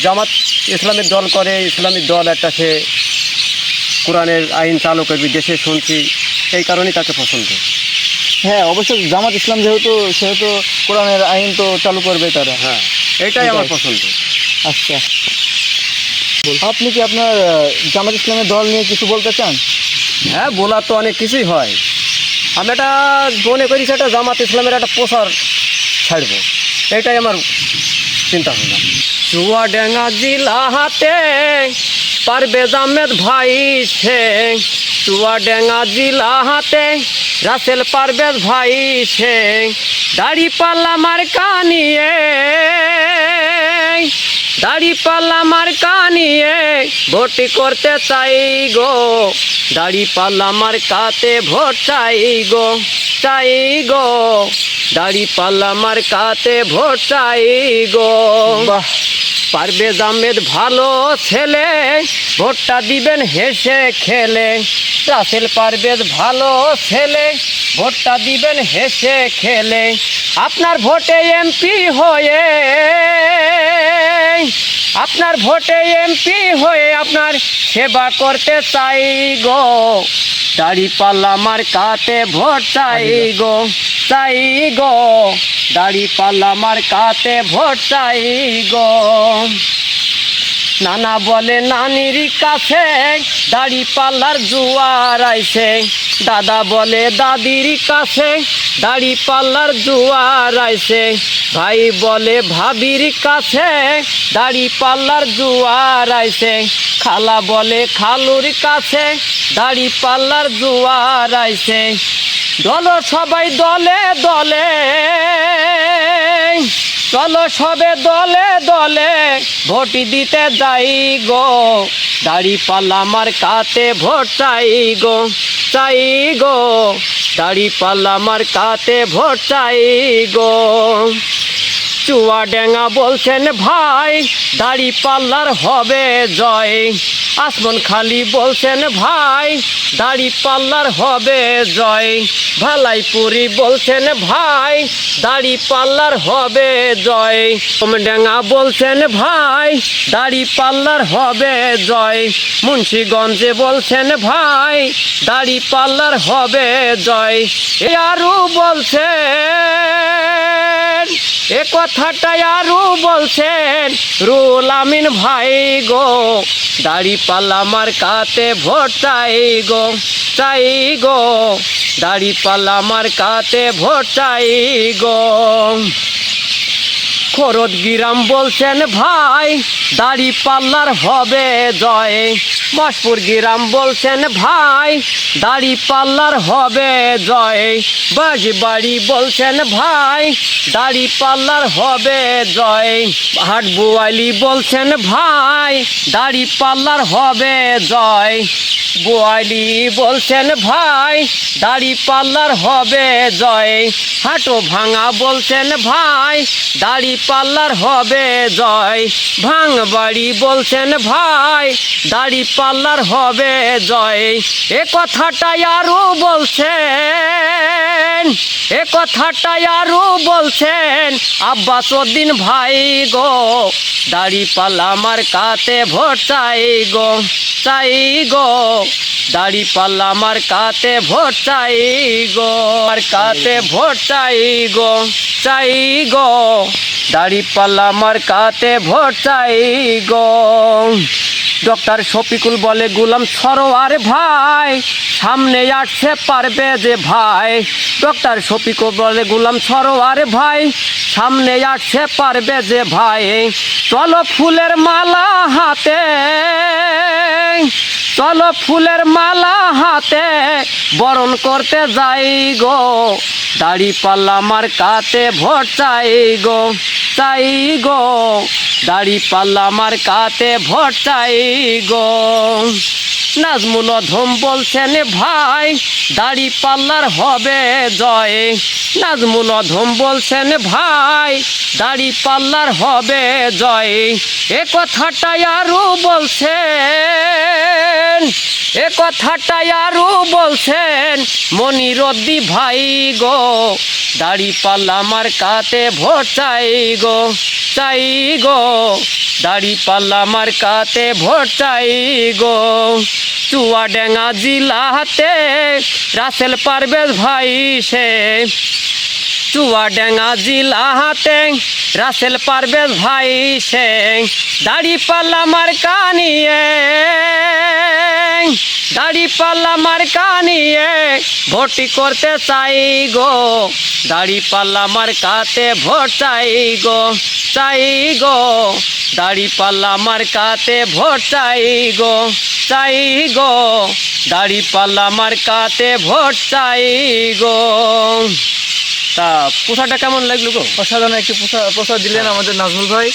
জামাত ইসলামের দল করে, ইসলামিক দল একটা, সে কোরআনের আইন চালু করবে দেশে, শুনছি, এই কারণেই তাকে পছন্দ। হ্যাঁ, অবশ্যই জামাত ইসলাম সেহেতু কোরআনের আইন তো চালু করবে তারা। হ্যাঁ, এইটাই আমার পছন্দ। আচ্ছা, আপনি কি আপনার জামাত ইসলামের দল নিয়ে কিছু বলতে চান? হ্যাঁ, বলার তো অনেক কিছুই হয়। আমি এটা মনে করি সেটা জামাত ইসলামের একটা প্রচার ছাড়বো, এটাই আমার চিন্তা ভাবনা। চুয়াডাঙ্গা জেলা হাতে পারভেজ আহমেদ ভাই সে, চুয়াডাঙ্গা জেলা হাতে রাসেল পারভেজ ভাই সে, দাড়িপাল্লা মার্কা নিয়ে, দাড়িপাল্লা মার্কা নিয়ে ভোট করতে চাই গো, দাড়িপাল্লা মার্কাতে ভোট চাই গো, চাই গো, দাড়িপাল্লা মার্কাতে ভোট চাই গো। বাহ, পারভেজ আহমেদ ভালো ছেলে, ভোটটা দিবেন হেসে খেলে, রাসেল পারভেজ ভালো ছেলে, ভোটটা দিবেন হেসে খেলে, আপনার ভোটে এমপি হয়ে, আপনার ভোটে এমপি হয়ে আপনার সেবা করতে চাই গো, দাড়িপাল্লা মার্কাতে ভোট চাই গো, চাই গো, দাড়িপাল্লা মার্কাতে ভোট চাই গো। নানা বলে নানির কাছে দাড়িপাল্লার জুয়ার আইছে, দাদা বলে দাদির কাছে দাড়িপাল্লার জুয়ার আইছে, ভাই বলে ভাবির কাছে দাড়িপাল্লার জুয়ার আইছে, খালা বলে খালুর কাছে দাড়িপাল্লার জুয়ার আইছে। চলো সবাই দলে দলে, চলো সবে দলে দলে ভোট দিতে যাই গো, দাড়িপাল্লা মার্কাতে ভোট চাই গো, চাই গো, দাড়িপাল্লা মার্কাতে ভোট চাই গো। চুয়াডাঙ্গা বলছেন ভাই দাড়িপাল্লার হবে জয়, আসমান খালি বলছেন ভাই দাড়িপাল্লার হবে জয়, ভালাইপুরি বলছেন ভাই দাড়িপাল্লার হবে জয়, ডেঙ্গা বলছেন ভাই দাড়িপাল্লার হবে জয়, মুন্সিগঞ্জে বলছেন ভাই দাড়িপাল্লার হবে জয়। এ আরও বলছেন, এ কথাটাই আরও বলছেন রুহুল আমিন ভাই গো, দাড়িপাল্লা মার্কাতে ভোট চাই গো, চাই গো, দাড়িপাল্লা মার্কাতে ভোট চাই গো। খরদ গিরাম বলছেন ভাই দাড়িপাল্লার হবে জয়, মশপুর গিরাম বলছেন ভাই দাড়িপাল্লার হবে জয়, বাগবাড়ি বলছেন ভাই দাড়িপাল্লার হবে জয়, হাটবোয়ালি বলছেন ভাই দাড়িপাল্লার হবে জয়, বোয়ালি বলছেন ভাই দাড়িপাল্লার হবে জয়, হাটো ভাঙা বলছেন ভাই দাড়িপাল্লার হবে জয়, ভাঙবাড়ি বলছেন ভাই দাড়িপাল্লার হবে জয়। এ কথাটাই আরও বলছেন, এ কথাটাই আরও বলছেন আব্বাস উদ্দিন ভাই গো, দাড়িপাল্লা মার্কাতে ভোট চাই গো, চাই গো, দাড়িপাল্লা মার্কাতে ভোট চাই গো, মার্কাতে ভোট চাই গো, চাই গো, দাড়িপাল্লা মার্কাতে ভোট চাই গো। ডক্টর শফিকুল বলে গোলাম সরোয়ার ভাই সামনে আসছে পারভেজ ভাই, ডক্টর শফিকুল বলে গোলাম সরোয়ার ভাই সামনে আসছে পারভেজ ভাই, চলো ফুলের মালা হাতে, চলো ফুলের মালা হাতে বরণ করতে যাই গো, দাড়িপাল্লা মার্কাতে ভোট চাই গো, চাই গো, দাড়িপাল্লা মার্কাতে ভোট চাই গো। নাজমুল ধম বলছেন ভাই দাড়িপাল্লার হবে জয়, নাজমুল ধম বলছেন ভাই দাড়িপাল্লার হবে জয়। এ কথাটাই আরও বলছেন, এ কথাটাই আরও বলছেন মনিরুদ্দি ভাই গো, দাড়িপাল্লা মার্কাতে ভোট চাই গো চাই গো দাড়ি পাল্লা মার্কাতে ভোট চাই গো চুয়াডাঙ্গা জেলাতে রাসেল পারভেজ ভাই সে চুয়াডাঙ্গা জেলাতে রাসেল পারভেজ ভাই সে দাড়ি পাল্লা মার্কা নিয়ে দাড়ি পাল্লা মার্কা নিয়ে ভোটি করতে চাই গো দাড়ি পাল্লা মার্কাতে ভোট চাই গো দাড়ি পাল্লা মার্কাতে ভোট চাই গো দাড়ি পাল্লা মার্কাতে ভোট চাই গো। তা পোশাকটা কেমন লাগলো গো? অসাধারণ একটি প্রচার দিলেন আমাদের নাজমুল ভাই।